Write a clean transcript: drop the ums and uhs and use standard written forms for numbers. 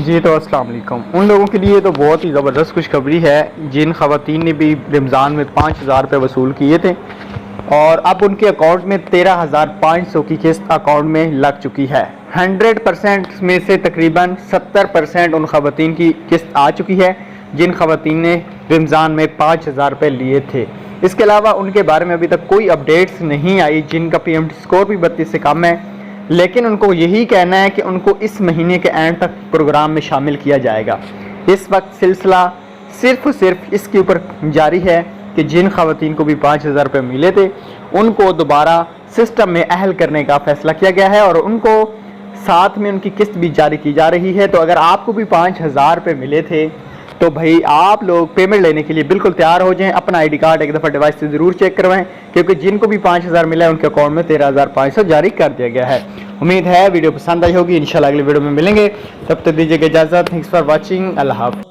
जी तो अस्सलाम वालेकुम। उन लोगों के लिए तो बहुत ही ज़बरदस्त खुशखबरी है जिन ख़वातीन ने भी रमज़ान में 5,000 रुपये वसूल किए थे और अब उनके अकाउंट में 13,500 की किस्त अकाउंट में लग चुकी है। 100% में से तकरीबन 70% उन ख़वातीन की किस्त आ चुकी है जिन ख़वातीन ने रमज़ान में 5,000 रुपये लिए थे। इसके अलावा उनके बारे में अभी तक कोई अपडेट्स नहीं आई जिनका PMT स्कोर भी 32 से कम है, लेकिन उनको यही कहना है कि उनको इस महीने के एंड तक प्रोग्राम में शामिल किया जाएगा। इस वक्त सिलसिला सिर्फ इसके ऊपर जारी है कि जिन ख़वातीन को भी 5,000 रुपये मिले थे उनको दोबारा सिस्टम में अहल करने का फ़ैसला किया गया है और उनको साथ में उनकी किस्त भी जारी की जा रही है। तो अगर आपको भी 5,000 रुपये मिले थे तो भाई आप लोग पेमेंट लेने के लिए बिल्कुल तैयार हो जाएं। अपना ID कार्ड एक दफ़ा डिवाइस से ज़रूर चेक करवाएं, क्योंकि जिनको भी 5,000 मिला है उनके अकाउंट में 13,500 जारी कर दिया गया है। उम्मीद है वीडियो पसंद आई होगी। इंशाल्लाह अगली वीडियो में मिलेंगे, तब तक दीजिएगा इजाज़त। Thanks for watching. अल्लाह हाफ़िज़।